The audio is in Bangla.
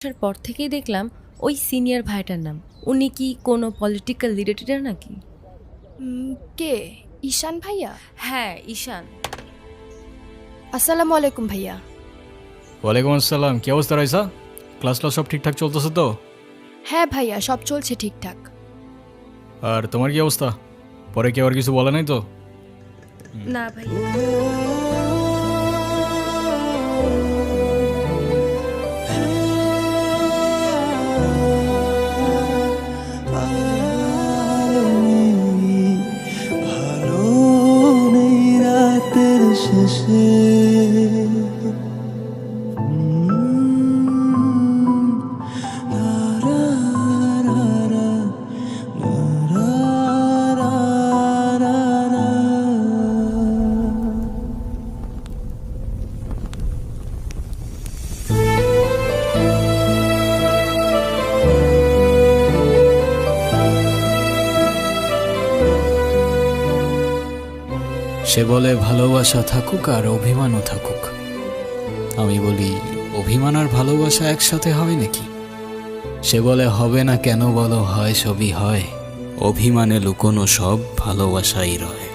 আসার পর থেকেই দেখলাম ওই সিনিয়র ভাইটার নাম। উনি কি কোনো পলিটিক্যাল রিলেটেড নাকি? কে? ঈশান ভাইয়া? হ্যাঁ, ঈশান। আসসালামু আলাইকুম ভাইয়া। ওয়ালাইকুম আসসালাম। কি অবস্থা রাইসা? ক্লাস সব ঠিকঠাক চলতেছে তো? হ্যাঁ ভাইয়া, সব চলছে ঠিকঠাক। আর তোমার কি অবস্থা? পরে কেউ আর কিছু বলে নাই তো? না ভাই। ভালো নেই রাতের শেষে সে বলে ভালোবাসা থাকুক আর অভিমানও থাকুক। আমি বলি অভিমান আর ভালোবাসা একসাথে হয় নাকি? সে বলে হবে না কেন বলো, হয় সবই হয়, অভিমানে লুকোনো সব ভালোবাসাই রয়।